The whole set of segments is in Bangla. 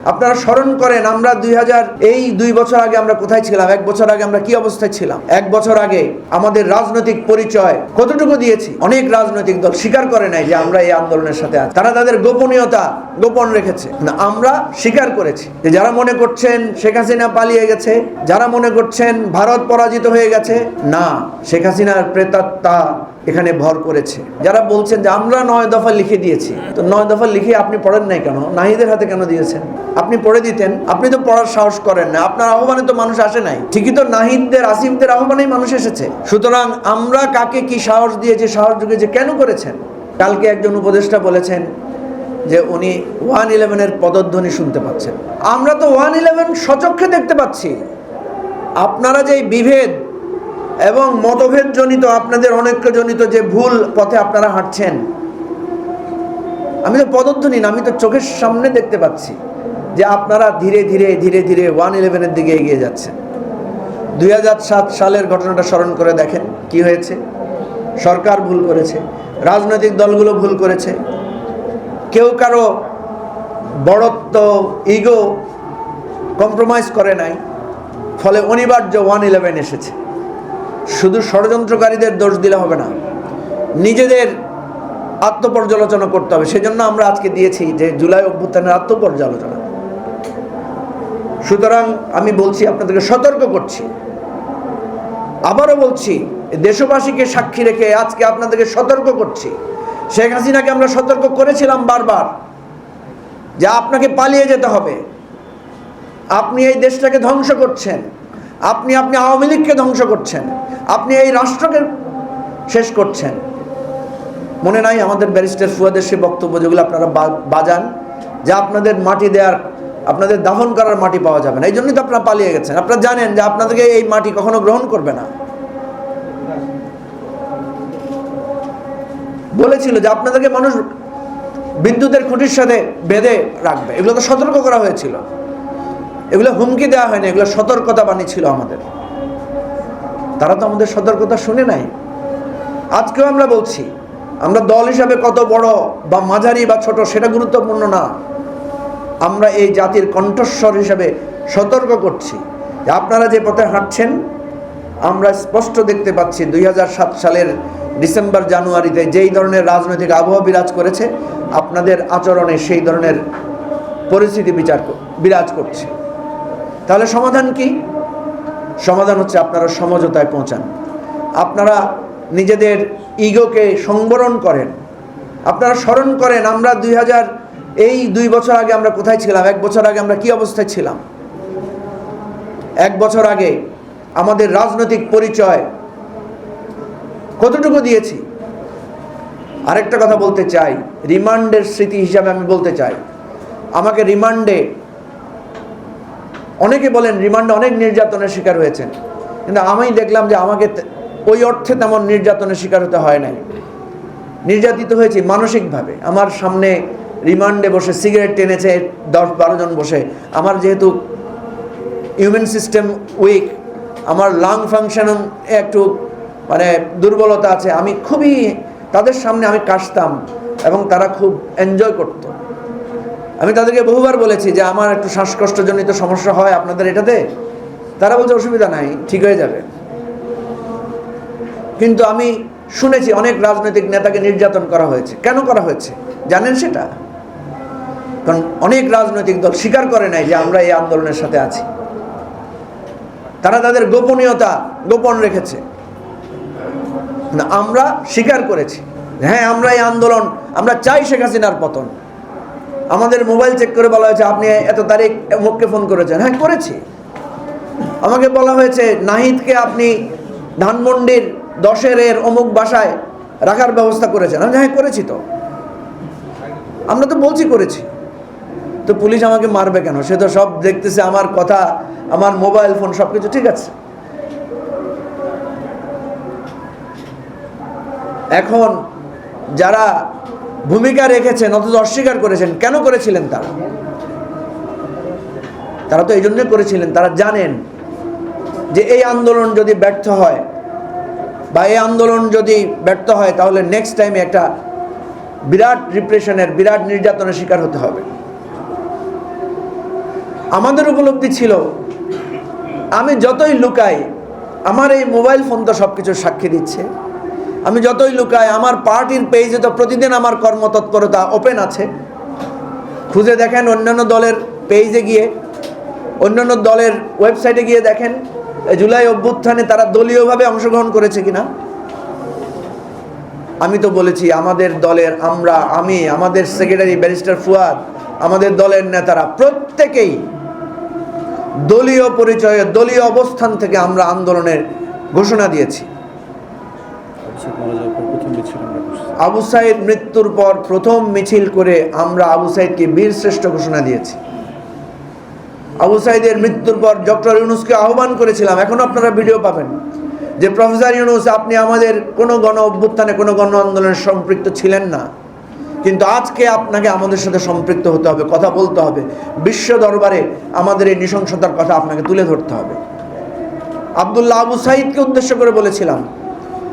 আপনারা স্মরণ করেন আমরা 2 বছর আগে আমরা কোথায় ছিলাম, 1 বছর আগে আমরা কি অবস্থায় ছিলাম। 1 বছর আগে আমাদের রাজনৈতিক পরিচয় কতটুকু দিয়েছি। অনেক রাজনৈতিক দল স্বীকার করে নাই যে আমরা এই আন্দোলনের সাথে আছি, তারা তাদের গোপনীয়তা গোপন রেখেছে। না, আমরা স্বীকার করেছি যে যারা মনে করছেন শেখ হাসিনা পালিয়ে গেছে, যারা মনে করছেন ভারত পরাজিত হয়ে গেছে, না, শেখ হাসিনার প্রেতাত্মা এখানে ভর করেছে। যারা বলছেন যে আমরা 9 দফা লিখে দিয়েছি, তো 9 দফা লিখে আপনি পড়েন নাই কেন? নাহিদের হাতে কেন দিয়েছেন? আপনি পড়ে দিতেন। আপনি তো পড়ার সাহস করেন না, আপনার আহ্বানে তো মানুষ আসে নাই। ঠিকই তো, নাহিদদের আসিফদের আহ্বানেই মানুষ এসেছে। সুতরাং আমরা কাকে কি সাহস দিয়েছি, সাহস যুগেছে, কেন করেছেন? কালকে একজন উপদেষ্টা বলেছেন যে উনি 111-এর পদধ্বনি শুনতে পাচ্ছেন। আমরা তো 111 সচক্ষে দেখতে পাচ্ছি। আপনারা যে বিভেদ এবং মতভেদ জনিত, আপনাদের অনৈক্যজনিত যে ভুল পথে আপনারা হাঁটছেন, আমি তো পদধ্বনি না, আমি তো চোখের সামনে দেখতে পাচ্ছি যে আপনারা ধীরে ধীরে 111-এর দিকে এগিয়ে যাচ্ছেন। 2007 সালের ঘটনাটা স্মরণ করে দেখেন কি হয়েছে। সরকার ভুল করেছে, রাজনৈতিক দলগুলো ভুল করেছে, কেউ কারো বড়ত্ব ইগো কম্প্রোমাইজ করে নাই, ফলে অনিবার্য 111 এসেছে। শুধু ষড়যন্ত্রকারীদের দোষ দিলে হবে না, নিজেদের আত্মপর্যালোচনা করতে হবে। সেজন্য আমরা আজকে দিয়েছি যে জুলাই অভ্যুত্থানের আত্মপর্যালোচনা। সুতরাং আমি বলছি, আপনাদেরকে সতর্ক করছি, আবারও বলছি, দেশবাসীকে সাক্ষী রেখে আজকে আপনাদেরকে সতর্ক করছি। শেখ হাসিনাকে আমরা সতর্ক করেছিলাম বারবার যে আপনাকে পালিয়ে যেতে হবে, আপনি এই দেশটাকে ধ্বংস করছেন, আপনি আওয়ামী লীগকে ধ্বংস করছেন, আপনি এই রাষ্ট্রকে শেষ করছেন। মনে নাই আমাদের ব্যারিস্টার ফুয়াদের সে বক্তব্য যেগুলো আপনারা বাজান, যে আপনাদের মাটি দেওয়ার, আপনাদের দাফন করার মাটি পাওয়া যাবে না, এই জন্যই তো আপনারা পালিয়ে গেছেন। আপনারা জানেন যে আপনাদেরকে এই মাটি কখনো গ্রহণ করবে না। বলেছিল যে আপনাদেরকে মানুষ বিদ্যুতের খুঁটির সাথে বেঁধে রাখবে, এগুলো তো সতর্ক করা হয়েছিল, এগুলো হুমকি দেওয়া হয়নি, এগুলো সতর্কতা বাণী ছিল আমাদের। তারা তো আমাদের সতর্কতা শুনে নাই। আজকেও আমরা বলছি, আমরা দল হিসাবে কত বড় বা মাঝারি বা ছোট সেটা গুরুত্বপূর্ণ না, আমরা এই জাতির কণ্ঠস্বর হিসাবে সতর্ক করছি যে আপনারা যে পথে হাঁটছেন, আমরা স্পষ্ট দেখতে পাচ্ছি 2007 সালের ডিসেম্বর জানুয়ারিতে যেই ধরনের রাজনৈতিক আবহাওয়া বিরাজ করেছে, আপনাদের আচরণে সেই ধরনের পরিস্থিতি বিরাজ করছে। তাহলে সমাধান কি? সমাধান হচ্ছে আপনারা সমঝোতায় পৌঁছান, আপনারা নিজেদের ইগোকে সংবরণ করেন। আপনারা স্মরণ করেন আমরা 2 বছর আগে আমরা কোথায় ছিলাম, 1 বছর আগে আমরা কি অবস্থায় ছিলাম। 1 বছর আগে আমাদের রাজনৈতিক পরিচয় কতটুকু দিয়েছি। আরেকটা কথা বলতে চাই, রিমান্ডের স্মৃতি হিসাবে আমি বলতে চাই, আমাকে রিমান্ডে, অনেকে বলেন রিমান্ডে অনেক নির্যাতনের শিকার হয়েছেন, কিন্তু আমি দেখলাম যে আমাকে ওই অর্থে তেমন নির্যাতনের শিকার হতে হয় নাই। নির্যাতিত হয়েছি মানসিকভাবে। আমার সামনে রিমান্ডে বসে সিগারেট টেনেছে 10-12 জন বসে। আমার যেহেতু হিউম্যান সিস্টেম উইক, আমার লাং ফাংশন একটু দুর্বলতা আছে, আমি খুবই তাদের সামনে আমি কাশতাম এবং তারা খুব এনজয় করত। আমি তাদেরকে বহুবার বলেছি যে আমার একটু শ্বাসকষ্টজনিত সমস্যা হয় আপনাদের এটাতে, তারা বলছে অসুবিধা নাই, ঠিক হয়ে যাবে। কিন্তু আমি শুনেছি অনেক রাজনৈতিক নেতাকে নির্যাতন করা হয়েছে। কেন করা হয়েছে জানেন সেটা? কারণ অনেক রাজনৈতিক দল স্বীকার করে নাই যে আমরা এই আন্দোলনের সাথে আছি, তারা তাদের গোপনীয়তা গোপন রেখেছে। না, আমরা স্বীকার করেছি, হ্যাঁ আমরা এই আন্দোলন, আমরা চাই শেখ হাসিনার পতন। আমাদের মোবাইল চেক করে বলা হয়েছে আপনি এত তারিখ অমুককে ফোন করেছেন, হ্যাঁ করেছি। আমাকে বলা হয়েছে নাহিদকে আপনি ধানমন্ডির 10-এর অমুক বাসায় রাখার ব্যবস্থা করেছেন, হ্যাঁ করেছি। তো আমরা তো বলছি করেছি, তো পুলিশ আমাকে মারবে কেন? সে তো সব দেখতেছে, আমার কথা, আমার মোবাইল ফোন সবকিছু ঠিক আছে। এখন যারা ভূমিকা রেখেছেন অথচ অস্বীকার করেছেন, কেন করেছিলেন? তারা তো এই জন্যই করেছিলেন, তারা জানেন যে এই আন্দোলন যদি ব্যর্থ হয় বা এই আন্দোলন যদি ব্যর্থ হয় তাহলে নেক্সট টাইমে একটা বিরাট রিপ্রেশনের, বিরাট নির্যাতনের শিকার হতে হবে। আমাদের উপলব্ধি ছিল, আমি যতই লুকাই, আমার এই মোবাইল ফোন তো সব কিছু সাক্ষী দিচ্ছে, আমি যতই লুকাই, আমার পার্টির পেজে তো প্রতিদিন আমার কর্মতৎপরতা ওপেন আছে। খুঁজে দেখেন অন্যান্য দলের পেজে গিয়ে, অন্যান্য দলের ওয়েবসাইটে গিয়ে দেখেন জুলাই অভ্যুত্থানে তারা দলীয়ভাবে অংশগ্রহণ করেছে কিনা। আমি তো বলেছি আমাদের দলের, আমি আমাদের সেক্রেটারি ব্যারিস্টার ফুয়াদ, আমাদের দলের নেতারা প্রত্যেকেই দলীয় পরিচয়ে, দলীয় অবস্থান থেকে আমরা আন্দোলনের ঘোষণা দিয়েছি। আবু সাইদ মৃত্যুর পর প্রথম মিছিল করে আমরা আবু সাইদকে বীর শ্রেষ্ঠ ঘোষণা দিয়েছি। আবু সাইদের মৃত্যুর পর ডক্টর ইউনূসকে আহ্বান করেছিলাম, এখনো আপনারা ভিডিও পাবেন, যে প্রফেসর ইউনূস, আপনি আমাদের কোনো গণ অভ্যুত্থানে, কোনো গণ আন্দোলনে সম্পৃক্ত ছিলেন না, কিন্তু আজকে আপনাকে আমাদের সাথে সম্পৃক্ত হতে হবে, কথা বলতে হবে, বিশ্ব দরবারে আমাদের এই নৃশংসতার কথা আপনাকে তুলে ধরতে হবে। আব্দুল্লাহ আবু সাইদকে উদ্দেশ্য করে বলেছিলাম,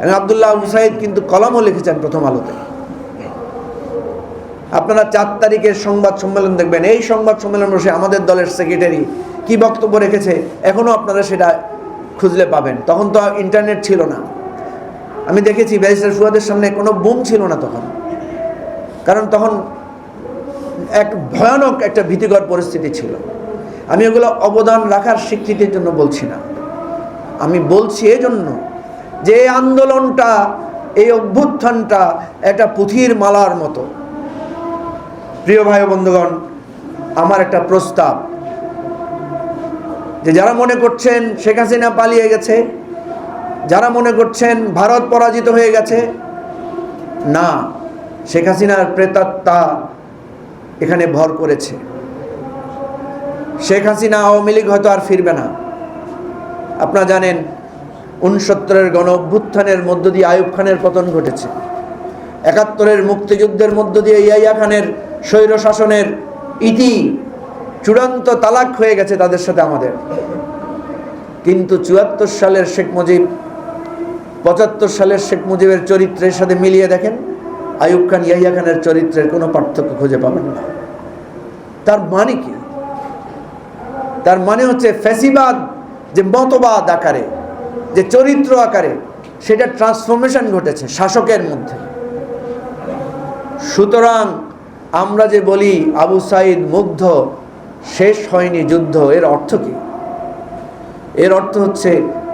এবং আব্দুল্লাহ আবু সাইদ কিন্তু কলমও লিখেছেন প্রথম আলোতে। আপনারা 4 তারিখের সংবাদ সম্মেলন দেখবেন, এই সংবাদ সম্মেলন বসে আমাদের দলের সেক্রেটারি কি বক্তব্য রেখেছে এখনো আপনারা সেটা খুঁজলে পাবেন। তখন তো ইন্টারনেট ছিল না, আমি দেখেছি ব্যারিস্টার ফুয়াদের সামনে কোনো বুম ছিল না তখন, কারণ তখন এক ভয়ানক একটা ভীতিকর পরিস্থিতি ছিল। আমি ওগুলো অবদান রাখার স্বীকৃতির জন্য বলছি না, আমি বলছি এজন্য যে এই আন্দোলনটা, এই অভ্যুত্থানটা একটা পুঁথির মালার মতো। প্রিয় ভাই ও বন্ধুগণ, আমার একটা প্রস্তাব, যে যারা মনে করছেন শেখ হাসিনা পালিয়ে গেছে, যারা মনে করছেন ভারত পরাজিত হয়ে গেছে, না, শেখ হাসিনার প্রেতাত্মা এখানে ভর করেছে। শেখ হাসিনা, আওয়ামী লীগ হয়তো আর ফিরবে না। আপনারা জানেন 69-এর গণ অভ্যুত্থানের মধ্য দিয়ে আইয়ুব খানের পতন ঘটেছে, 71-এর মুক্তিযুদ্ধের মধ্য দিয়ে ইয়াহিয়া খানের স্বৈর শাসনের ইতি চূড়ান্ত তালাক হয়ে গেছে তাদের সাথে আমাদের। কিন্তু 74 সালের শেখ মুজিব, 75 সালের শেখ মুজিবের চরিত্রের সাথে মিলিয়ে দেখেন, আইয়ুব খান, ইয়াহিয়া খানের চরিত্রের কোনো পার্থক্য খুঁজে পাবেন না। তার মানে কি? তার মানে হচ্ছে ফ্যাসিবাদ যে মতবাদ আকারে, যে চরিত্র আকারে, সেটা ট্রান্সফরমেশন ঘটেছে শাসকের মধ্যে। সুতরাং আমরা যে বলি আবু সাইদ মুগ্ধ, শেষ হয়নি যুদ্ধ, এর অর্থ কি? এর অর্থ হচ্ছে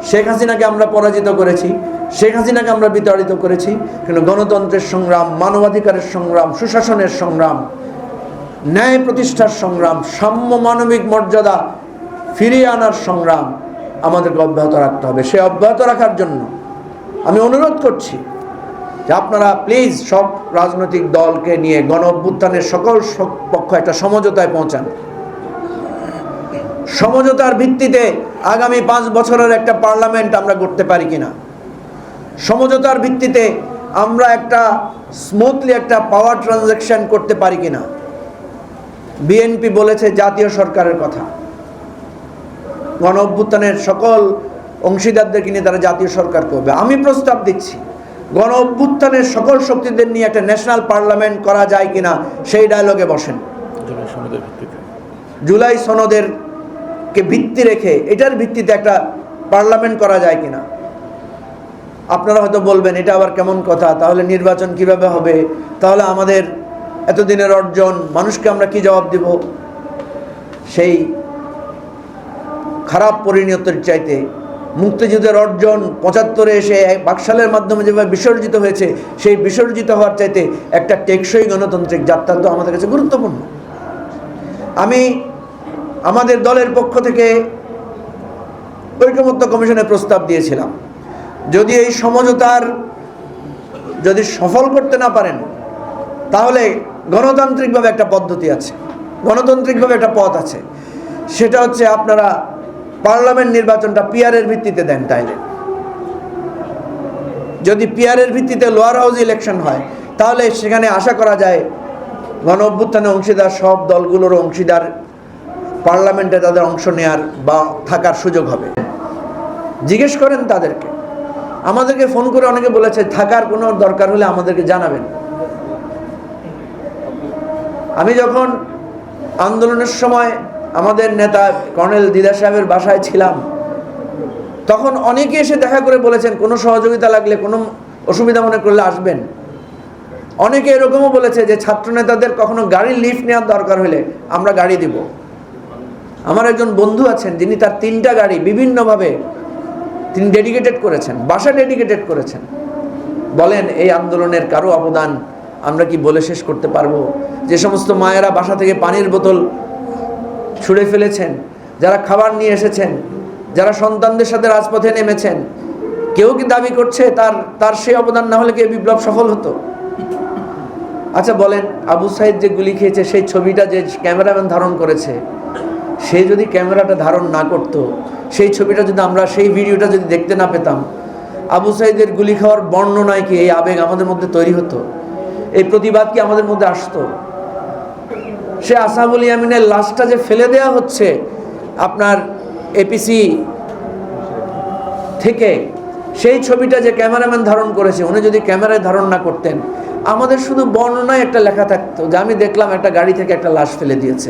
শেখ হাসিনাকে আমরা পরাজিত করেছি, শেখ হাসিনাকে আমরা বিতাড়িত করেছি, কিন্তু গণতন্ত্রের সংগ্রাম, মানবাধিকারের সংগ্রাম, সুশাসনের সংগ্রাম, ন্যায় প্রতিষ্ঠার সংগ্রাম, সাম্য মানবিক মর্যাদা ফিরিয়ে আনার সংগ্রাম আমাদেরকে অব্যাহত রাখতে হবে। সে অব্যাহত রাখার জন্য আমি অনুরোধ করছি যে আপনারা প্লিজ সব রাজনৈতিক দলকে নিয়ে গণ অভ্যুত্থানের সকল পক্ষ একটা সমঝোতায় পৌঁছান। সমঝোতার ভিত্তিতে আগামী 5 বছরের একটা পার্লামেন্ট আমরা করতে পারি কিনা, সমঝোতার ভিত্তিতে আমরা একটা স্মুথলি একটা পাওয়ার ট্রানজাকশন করতে পারি কিনা। বিএনপি বলেছে জাতীয় সরকারের কথা, গণ অভ্যুত্থানের সকল অংশীদারদেরকে নিয়ে তারা জাতীয় সরকার করবে। আমি প্রস্তাব দিচ্ছি গণ অভ্যুত্থানের সকল শক্তিদের নিয়ে একটা ন্যাশনাল পার্লামেন্ট করা যায় কিনা, সেই ডায়লগে বসেন। জুলাই সনদের কে ভিত্তি রেখে এটার ভিত্তিতে একটা পার্লামেন্ট করা যায় কিনা। আপনারা হয়তো বলবেন এটা আবার কেমন কথা, তাহলে নির্বাচন কিভাবে হবে, তাহলে আমাদের এতদিনের অর্জন মানুষকে আমরা কি জবাব দেব। সেই খারাপ পরিণতির চাইতে মুক্তিযুদ্ধের অর্জন 75-এ এসে বাকশালের মাধ্যমে যেভাবে বিসর্জিত হয়েছে, সেই বিসর্জিত হওয়ার চাইতে একটা টেকসই গণতান্ত্রিক যাত্রা তো আমাদের কাছে গুরুত্বপূর্ণ। আমি আমাদের দলের পক্ষ থেকে ঐকমত্য কমিশনের প্রস্তাব দিয়েছিলাম, যদি এই সমঝোতার যদি সফল করতে না পারেন, তাহলে গণতান্ত্রিকভাবে একটা পদ্ধতি আছে, গণতান্ত্রিকভাবে একটা পথ আছে, সেটা হচ্ছে আপনারা পার্লামেন্ট নির্বাচনটা পিআরের ভিত্তিতে দেন। তাইলে যদি পিআরের ভিত্তিতে লোয়ার হাউস ইলেকশন হয়, তাহলে সেখানে আশা করা যায় গণ অভ্যুত্থানে অংশীদার সব দলগুলোর অংশীদার পার্লামেন্টে তাদের অংশ নেয়ার বা থাকার সুযোগ হবে। জিজ্ঞেস করেন তাদেরকে, আমাদেরকে ফোন করে অনেকে বলেছে থাকার কোনো দরকার হলে আমাদেরকে জানাবেন। আমি যখন আন্দোলনের সময় আমাদের নেতা কর্নেল দিদার সাহেবের বাসায় ছিলাম, তখন অনেকে এসে দেখা করে বলেছেন কোনো সহযোগিতা লাগলে, কোনো অসুবিধা মনে করলে আসবেন। অনেকে এরকমও বলেছে যে ছাত্র নেতাদের কখনো গাড়ির লিফট নেওয়ার দরকার হলে আমরা গাড়ি দিব। আমার একজন বন্ধু আছেন যিনি তার 3টা গাড়ি বিভিন্নভাবে তিনি ডেডিকেটেড করেছেন, বাসা ডেডিকেটেড করেছেন। বলেন এই আন্দোলনের কারো অবদান আমরা কি বলে শেষ করতে পারবো? যে সমস্ত মায়েরা বাসা থেকে পানির বোতল ছুঁড়ে ফেলেছেন, যারা খাবার নিয়ে এসেছেন, যারা সন্তানদের সাথে রাজপথে নেমেছেন, কেউ কি দাবি করছে তার সেই অবদান না হলে কি বিপ্লব সফল হতো? আচ্ছা বলেন, আবু সাইদ যে গুলি খেয়েছে সেই ছবিটা যে ক্যামেরাম্যান ধারণ করেছে, সে যদি ক্যামেরাটা ধারণ না করতো, সেই ছবিটা যদি আমরা, সেই ভিডিওটা যদি দেখতে না পেতাম, আবু সাইদের গুলি খাওয়ার বর্ণনায় কি এই আবেগ আমাদের মধ্যে তৈরি হতো? এই প্রতিবাদ কি আমাদের মধ্যে আসতো? সে আসহাবুল ইয়ামিনের লাশটা যে ফেলে দেওয়া হচ্ছে আপনার এপিসি থেকে, সেই ছবিটা যে ক্যামেরাম্যান ধারণ করেছে, উনি যদি ক্যামেরায় ধারণ না করতেন, আমাদের শুধু বর্ণনায় একটা লেখা থাকতো যে আমি দেখলাম একটা গাড়ি থেকে একটা লাশ ফেলে দিয়েছে।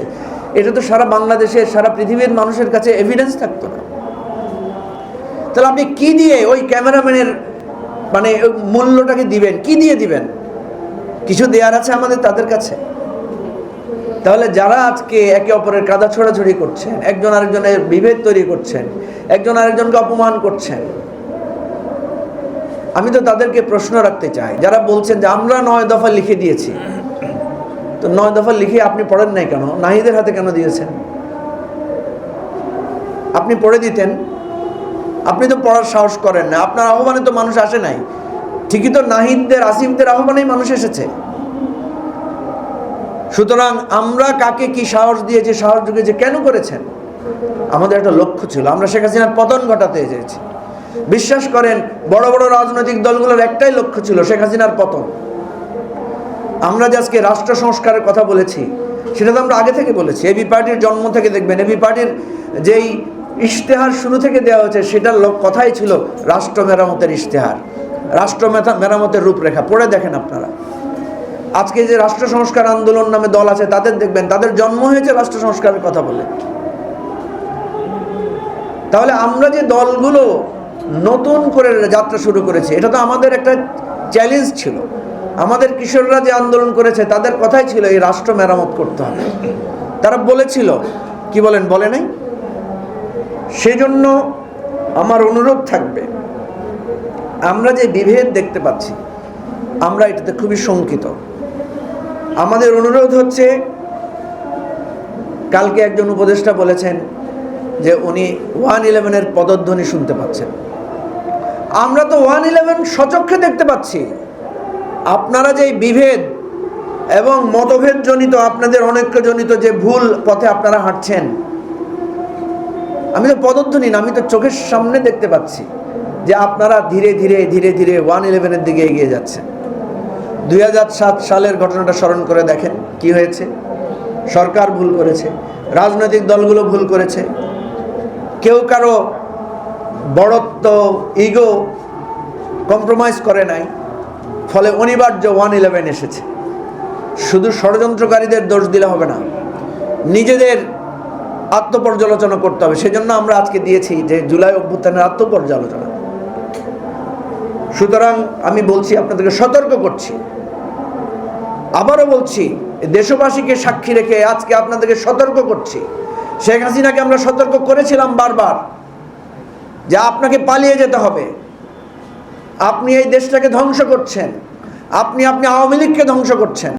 এটা তো সারা বাংলাদেশের, সারা পৃথিবীর মানুষের কাছে এভিডেন্স থাকতো না। তাহলে আপনি কি দিয়ে ওই ক্যামেরাম্যানের মানে মূল্যটাকে দিবেন? কি দিয়ে দিবেন? কিছু দেওয়ার আছে আমাদের তাদের কাছে? তাহলে যারা আজকে একে অপরের কাদা ছোড়াছড়ি করছেন, একজন আরেকজনের বিভেদ তৈরি করছেন, একজন আরেকজনকে অপমান করছেন, আমি তো তাদেরকে প্রশ্ন রাখতে চাই, যারা বলছেন যে আমরা 9 দফা লিখে দিয়েছি, তো 9 দফা লিখে আপনি পড়েন নাই কেন? নাহিদের হাতে কেন দিয়েছেন? আপনি পড়ে দিতেন। আপনি তো পড়ার সাহস করেন না, আপনার আহ্বানে তো মানুষ আসে নাই। ঠিকই তো, নাহিদদের, আসিফদের আহ্বানেই মানুষ এসেছে। সুতরাং আমরা কাকে কি সাহস দিয়েছি, সাহস জুগিয়েছি, কেন করেছেন? আমাদের একটা লক্ষ্য ছিল, আমরা শেখ হাসিনার পতন ঘটাতে চেয়েছি। বিশ্বাস করেন, বড় বড় রাজনৈতিক দলগুলোর একটাই লক্ষ্য ছিল, শেখ হাসিনার পতন। আমরা যে আজকে রাষ্ট্র সংস্কারের কথা বলেছি, সেটা তো আমরা আগে থেকে বলেছি। এবি পার্টির জন্ম থেকে দেখবেন, এবি পার্টির যেই ইশতেহার শুরু থেকে দেওয়া হয়েছে, সেটার কথাই ছিল রাষ্ট্র মেরামতের ইশতেহার, রাষ্ট্র মেরামতের রূপরেখা। পড়ে দেখেন আপনারা। আজকে যে রাষ্ট্র সংস্কার আন্দোলন নামে দল আছে, তাদের দেখবেন তাদের জন্ম হয়েছে রাষ্ট্র সংস্কারের কথা বলে। তাহলে আমরা যে দলগুলো নতুন করে যাত্রা শুরু করেছি, এটা তো আমাদের একটা চ্যালেঞ্জ ছিল। আমাদের কিশোররা যে আন্দোলন করেছে, তাদের কথাই ছিল এই রাষ্ট্র মেরামত করতে হবে। তারা বলেছিল, কি বলেন, বলে নাই? সেজন্য আমার অনুরোধ থাকবে, আমরা যে বিভেদ দেখতে পাচ্ছি, আমরা এটাতে খুবই শঙ্কিত। আমাদের অনুরোধ হচ্ছে, কালকে একজন উপদেষ্টা বলেছেন যে উনি 111-এর পদধ্বনি শুনতে পাচ্ছেন। আমরা তো 111 সচক্ষে দেখতে পাচ্ছি। আপনারা যে বিভেদ এবং মতভেদ জনিত, আপনাদের অনৈক্যজনিত যে ভুল পথে আপনারা হাঁটছেন, আমি তো পদধ্বনি না, আমি তো চোখের সামনে দেখতে পাচ্ছি যে আপনারা ধীরে ধীরে ধীরে ধীরে 111-এর দিকে এগিয়ে যাচ্ছেন। 2007 সালের ঘটনাটা স্মরণ করে দেখেন কি হয়েছে। সরকার ভুল করেছে, রাজনৈতিক দলগুলো ভুল করেছে, কেউ কারো বড়ত্ব, ইগো কম্প্রোমাইজ করে নাই, ফলে অনিবার্য 111 এসেছে। শুধু ষড়যন্ত্রকারীদের দোষ দিলে হবে না, নিজেদের আত্মপর্যালোচনা করতে হবে। সেজন্য আমরা আজকে দিয়েছি যে জুলাই অভ্যুত্থানের আত্মপর্যালোচনা। সুতরাং আমি বলছি, আপনাদেরকে সতর্ক করছি, আবারও বলছি, দেশবাসীকে সাক্ষী রেখে আজকে আপনাদেরকে সতর্ক করছি। শেখ হাসিনাকে আমরা সতর্ক করেছিলাম বারবার যে আপনাকে পালিয়ে যেতে হবে, আপনি এই দেশটাকে ধ্বংস করছেন, আপনি আওয়ামী লীগকে ধ্বংস করছেন।